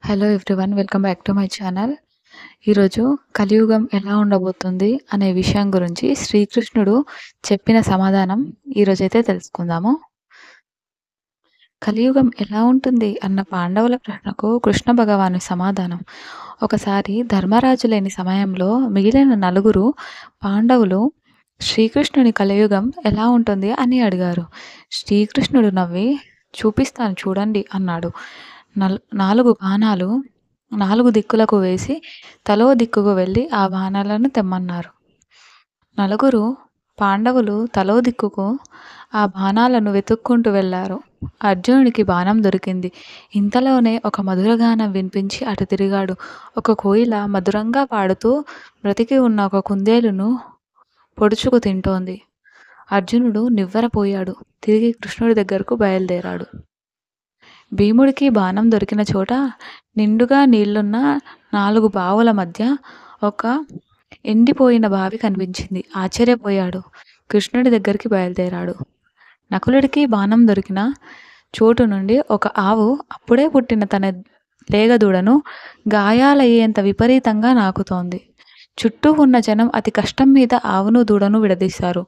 Hello everyone, welcome back to my channel. ఈరోజు కలియుగం ఎలా ఉండబోతుంది అనే విషయం గురించి శ్రీకృష్ణుడు చెప్పిన సమాధానం ఈరోజైతే తెలుసుకుందాము. కలియుగం ఎలా ఉంటుంది అన్న పాండవుల ప్రశ్నకు కృష్ణ భగవాను సమాధానం. ఒకసారి ధర్మరాజు లేని సమయంలో మిగిలిన నలుగురు పాండవులు శ్రీకృష్ణుని కలియుగం ఎలా ఉంటుంది అని అడిగారు. శ్రీకృష్ణుడు నవ్వి చూపిస్తాను చూడండి అన్నాడు. 4 బాణాలు 4 దిక్కులకు వేసి తలో దిక్కుకు వెళ్ళి ఆ బాణాలను తెమ్మన్నారు. నలుగురు పాండవులు తలో దిక్కుకు ఆ బాణాలను వెతుక్కుంటూ వెళ్ళారు. అర్జునుడికి బాణం దొరికింది. ఇంతలోనే ఒక మధురగానం వినిపించి అటు తిరిగాడు. ఒక కోయిల మధురంగా పాడుతూ బ్రతికి ఉన్న ఒక కుందేలును పొడుచుకు తింటోంది. అర్జునుడు నివ్వెరపోయాడు. తిరిగి కృష్ణుడి దగ్గరకు బయలుదేరాడు. భీముడికి బాణం దొరికిన చోట నిండుగా నీళ్లున్న 4 బావుల మధ్య ఒక ఎండిపోయిన బావి కనిపించింది. ఆశ్చర్యపోయాడు. కృష్ణుడి దగ్గరికి బయలుదేరాడు. నకులుడికి బాణం దొరికిన చోటు నుండి ఒక ఆవు అప్పుడే పుట్టిన తన లేగదూడను గాయాలయ్యేంత విపరీతంగా నాకుతోంది. చుట్టూ ఉన్న జనం అతి కష్టం మీద ఆవును దూడను విడదీశారు.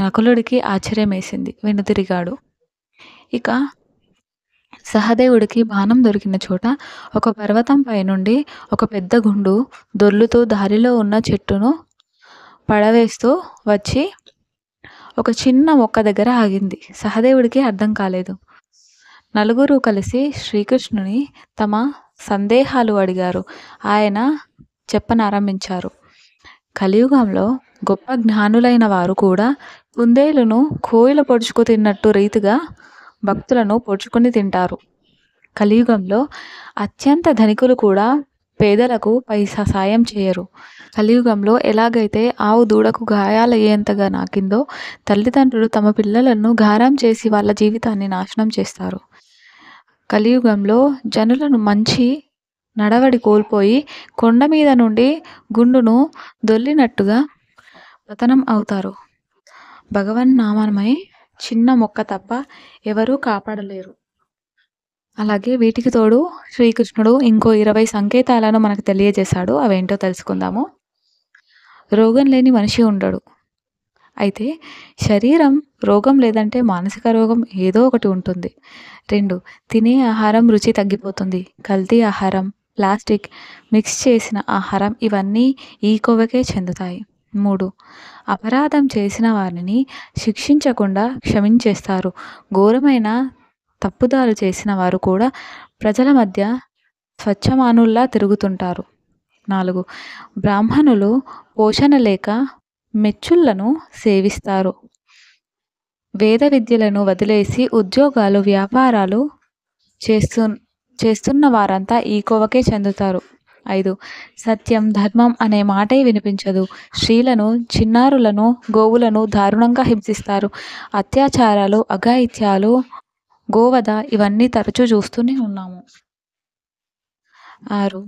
నకులుడికి ఆశ్చర్యమేసింది. వెనుతిరిగాడు. ఇక సహదేవుడికి బాణం దొరికిన చోట ఒక పర్వతంపై నుండి ఒక పెద్ద గుండు దొర్లుతూ దారిలో ఉన్న చెట్టును పడవేస్తూ వచ్చి ఒక చిన్న మొక్క దగ్గర ఆగింది. సహదేవుడికి అర్థం కాలేదు. నలుగురు కలిసి శ్రీకృష్ణుని తమ సందేహాలు అడిగారు. ఆయన చెప్పనారంభించారు. కలియుగంలో గొప్ప జ్ఞానులైన వారు కూడా కుందేలును కోయిల పొడుచుకు తిన్నట్టు రీతిగా భక్తులను పొడుచుకుని తింటారు. కలియుగంలో అత్యంత ధనికులు కూడా పేదలకు పైసా సాయం చేయరు. కలియుగంలో ఎలాగైతే ఆవు దూడకు గాయాలయ్యేంతగా నాకిందో తల్లిదండ్రులు తమ పిల్లలను గారం చేసి వాళ్ళ జీవితాన్ని నాశనం చేస్తారు. కలియుగంలో జనులను మంచి నడవడి కోల్పోయి కొండ మీద నుండి గుండును దొల్లినట్టుగా పతనం అవుతారు. భగవన్నామమై చిన్న మొక్క తప్ప ఎవరూ కాపాడలేరు. అలాగే వీటికి తోడు శ్రీకృష్ణుడు ఇంకో 20 సంకేతాలను మనకు తెలియజేశాడు. అవేంటో తెలుసుకుందాము. రోగం లేని మనిషి ఉండడు. అయితే శరీరం రోగం లేదంటే మానసిక రోగం ఏదో ఒకటి ఉంటుంది. 2 తినే ఆహారం రుచి తగ్గిపోతుంది. కల్తీ ఆహారం, ప్లాస్టిక్, మిక్స్ చేసిన ఆహారం ఇవన్నీ ఈ కోవకే చెందుతాయి. 3 అపరాధం చేసిన వారిని శిక్షించకుండా క్షమించేస్తారు. ఘోరమైన తప్పుదారు చేసిన వారు కూడా ప్రజల మధ్య స్వచ్ఛమానుల్లా తిరుగుతుంటారు. 4 బ్రాహ్మణులు పోషణ లేక మెచ్చుళ్లను సేవిస్తారు. వేద విద్యలను వదిలేసి ఉద్యోగాలు, వ్యాపారాలు చేస్తున్న వారంతా ఈ కోవకే చెందుతారు. 5 సత్యం, ధర్మం అనే మాటే వినిపించదు. స్త్రీలను, చిన్నారులను, గోవులను దారుణంగా హింసిస్తారు. అత్యాచారాలు, అఘాయిత్యాలు, గోవధ ఇవన్నీ తరచూ చూస్తూనే ఉన్నాము. 6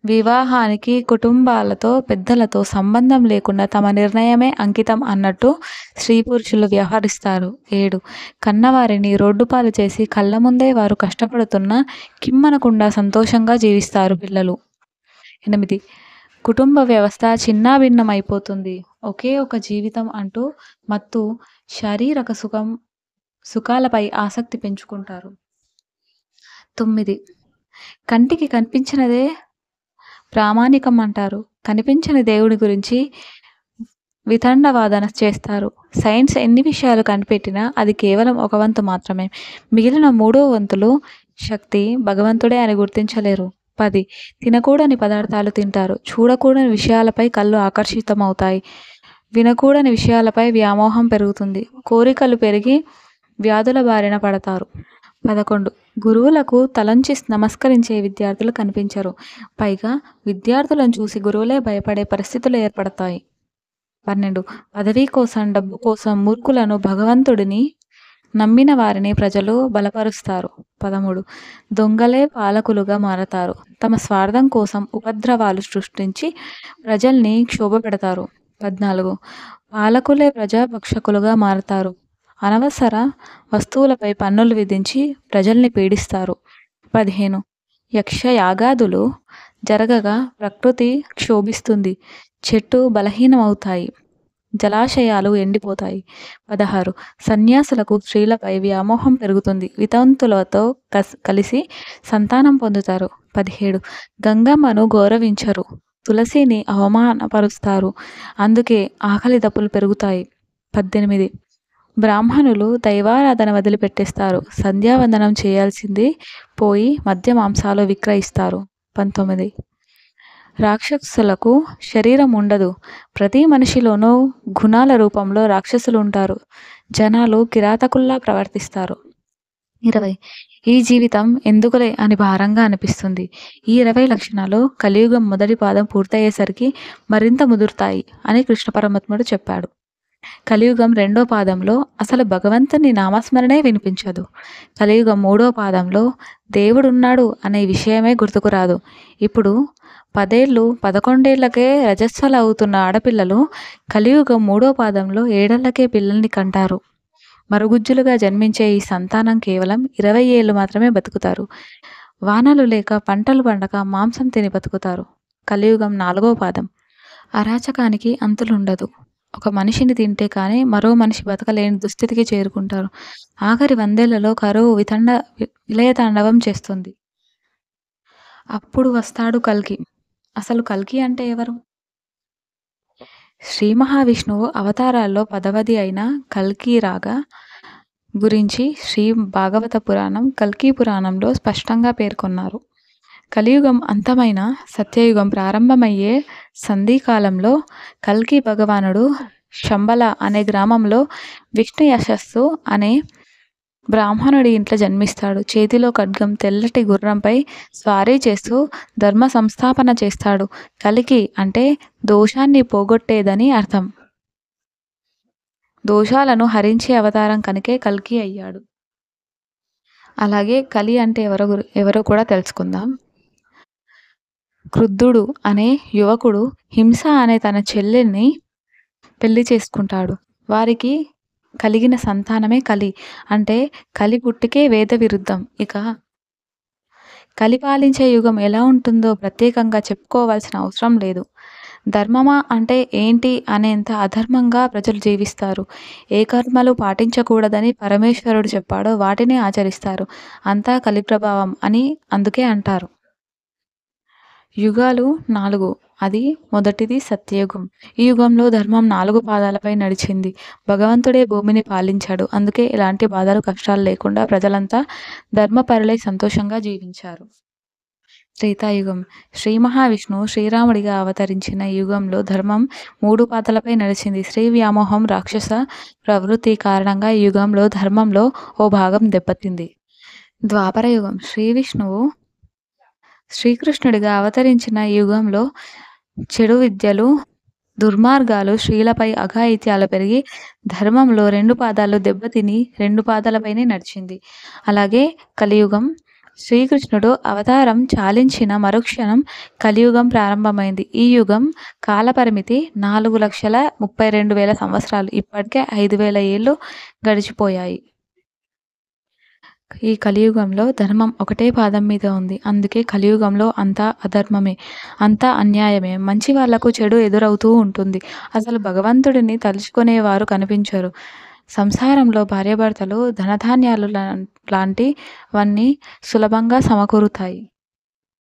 వివాహానికి కుటుంబాలతో పెద్దలతో సంబంధం లేకుండా తమ నిర్ణయమే అంకితం అన్నట్టు స్త్రీ పురుషులు వ్యవహరిస్తారు. 7 కన్నవారిని రోడ్డుపాలు చేసి కళ్ళ ముందే వారు కష్టపడుతున్న కిమ్మనకుండా సంతోషంగా జీవిస్తారు పిల్లలు. 8 కుటుంబ వ్యవస్థ చిన్నాభిన్నమైపోతుంది. ఒకే ఒక జీవితం అంటూ మత్తు శారీరక సుఖాలపై ఆసక్తి పెంచుకుంటారు. 9 కంటికి కనిపించినదే ప్రామాణికం అంటారు. కనిపించని దేవుడి గురించి వితండవాదన చేస్తారు. సైన్స్ ఎన్ని విషయాలు కనిపెట్టినా అది కేవలం 1 వంతు మాత్రమే. మిగిలిన 3వ వంతులు శక్తి భగవంతుడే అని గుర్తించలేరు. 10 తినకూడని పదార్థాలు తింటారు. చూడకూడని విషయాలపై కళ్ళు ఆకర్షితమవుతాయి. వినకూడని విషయాలపై వ్యామోహం పెరుగుతుంది. కోరికలు పెరిగి వ్యాధుల బారిన పడతారు. 11 గురువులకు తలంచి నమస్కరించే విద్యార్థులు కనిపించరు. పైగా విద్యార్థులను చూసి గురువులే భయపడే పరిస్థితులు ఏర్పడతాయి. 12 పదవి కోసం, డబ్బు కోసం మూర్ఖులను, భగవంతుడిని నమ్మిన వారిని ప్రజలు బలపరుస్తారు. 13 దొంగలే పాలకులుగా మారతారు. తమ స్వార్థం కోసం ఉపద్రవాలు సృష్టించి ప్రజల్ని క్షోభపెడతారు. 14 పాలకులే ప్రజాభక్షకులుగా మారతారు. అనవసర వస్తువులపై పన్నులు విధించి ప్రజల్ని పీడిస్తారు. 15 యక్షయాగాదులు జరగగా ప్రకృతి క్షోభిస్తుంది. చెట్టు బలహీనమవుతాయి. జలాశయాలు ఎండిపోతాయి. 16 సన్యాసులకు స్త్రీలపై వ్యామోహం పెరుగుతుంది. వితంతులతో కలిసి సంతానం పొందుతారు. 17 గంగమ్మను గౌరవించరు. తులసిని అవమానపరుస్తారు. అందుకే ఆకలి దప్పులు పెరుగుతాయి. 18 బ్రాహ్మణులు దైవారాధన వదిలిపెట్టేస్తారు. సంధ్యావందనం చేయాల్సింది పోయి మద్య మాంసాలు విక్రయిస్తారు. 19 రాక్షసులకు శరీరం ఉండదు. ప్రతి మనిషిలోనూ గుణాల రూపంలో రాక్షసులు ఉంటారు. జనాలు కిరాతకుల్లా ప్రవర్తిస్తారు. 20 ఈ జీవితం ఎందుకులే అని భారంగా అనిపిస్తుంది. ఈ 20 లక్షణాలు కలియుగం మొదటి పాదం పూర్తయ్యేసరికి మరింత ముదురుతాయి అని కృష్ణ పరమాత్ముడు చెప్పాడు. కలియుగం రెండో పాదంలో అసలు భగవంతుని నామస్మరణే వినిపించదు. కలియుగం మూడో పాదంలో దేవుడున్నాడు అనే విషయమే గుర్తుకురాదు. ఇప్పుడు 10 ఏళ్ళు 11 ఏళ్లకే రజస్వల అవుతున్న ఆడపిల్లలు కలియుగం మూడో పాదంలో 7 ఏళ్లకే పిల్లల్ని కంటారు. మరుగుజ్జులుగా జన్మించే ఈ సంతానం కేవలం 20 ఏళ్ళు మాత్రమే బతుకుతారు. వానలు లేక పంటలు పండక మాంసం తిని బతుకుతారు. కలియుగం 4వ పాదం అరాచకానికి అంతులుండదు. ఒక మనిషిని తింటే కానీ మరో మనిషి బతకలేని దుస్థితికి చేరుకుంటారు. ఆఖరి 100 ఏళ్లలో కరువు విలయతాండవం చేస్తుంది. అప్పుడు వస్తాడు కల్కి. అసలు కల్కి అంటే ఎవరు? శ్రీ మహావిష్ణువు అవతారాల్లో 10వది అయిన కల్కి రాగా గురించి శ్రీ భాగవత పురాణం కల్కి పురాణంలో స్పష్టంగా పేర్కొన్నారు. కలియుగం అంతమైన సత్యయుగం ప్రారంభమయ్యే సంధికాలంలో కల్కి భగవానుడు శంబల అనే గ్రామంలో విష్ణు యశస్సు అనే బ్రాహ్మణుడి ఇంట్లో జన్మిస్తాడు. చేతిలో ఖడ్గం తెల్లటి గుర్రంపై స్వారీ చేస్తూ ధర్మ సంస్థాపన చేస్తాడు. కలికి అంటే దోషాన్ని పోగొట్టేదని అర్థం. దోషాలను హరించే అవతారం కనుకే కల్కి అయ్యాడు. అలాగే కలి అంటే ఎవరో కూడా తెలుసుకుందాం. క్రుద్ధుడు అనే యువకుడు హింస అనే తన చెల్లెల్ని పెళ్లి చేసుకుంటాడు. వారికి కలిగిన సంతానమే కలి. అంటే కలి పుట్టికే వేద విరుద్ధం. ఇక కలి పాలించే యుగం ఎలా ఉంటుందో ప్రత్యేకంగా చెప్పుకోవాల్సిన అవసరం లేదు. ధర్మమా అంటే ఏంటి అనేంత అధర్మంగా ప్రజలు జీవిస్తారు. ఏ కర్మలు పాటించకూడదని పరమేశ్వరుడు చెప్పాడో వాటినే ఆచరిస్తారు. అంతా కలి ప్రభావం అని అందుకే అంటారు. యుగాలు 4. అది మొదటిది సత్యయుగం. ఈ యుగంలో ధర్మం 4 పాదాలపై నడిచింది. భగవంతుడే భూమిని పాలించాడు. అందుకే ఎలాంటి బాధలు కష్టాలు లేకుండా ప్రజలంతా ధర్మపరులై సంతోషంగా జీవించారు. త్రేతాయుగం శ్రీ మహావిష్ణువు శ్రీరాముడిగా అవతరించిన ఈ యుగంలో ధర్మం 3 పాదాలపై నడిచింది. స్త్రీ వ్యామోహం రాక్షస ప్రవృత్తి కారణంగా ఈ యుగంలో ధర్మంలో ఓ భాగం దెబ్బతింది. ద్వాపర యుగం శ్రీ విష్ణువు శ్రీకృష్ణుడిగా అవతరించిన ఈ యుగంలో చెడు విద్యలు దుర్మార్గాలు స్త్రీలపై అఘాయిత్యాలు పెరిగి ధర్మంలో 2 పాదాలు దెబ్బతిని 2 పాదాలపైనే నడిచింది. అలాగే కలియుగం శ్రీకృష్ణుడు అవతారం చాలించిన మరుక్షణం కలియుగం ప్రారంభమైంది. ఈ యుగం కాలపరిమితి 4,32,000 సంవత్సరాలు. ఇప్పటికే 5,000 ఏళ్ళు గడిచిపోయాయి. ఈ కలియుగంలో ధర్మం ఒకటే పాదం మీద ఉంది. అందుకే కలియుగంలో అంతా అధర్మమే, అంతా అన్యాయమే. మంచి వాళ్లకు చెడు ఎదురవుతూ ఉంటుంది. అసలు భగవంతుడిని తలుచుకునేవారు కనిపించరు. సంసారంలో భార్యాభర్తలు ధనధాన్యాలు లాంటివన్నీ సులభంగా సమకూరుతాయి.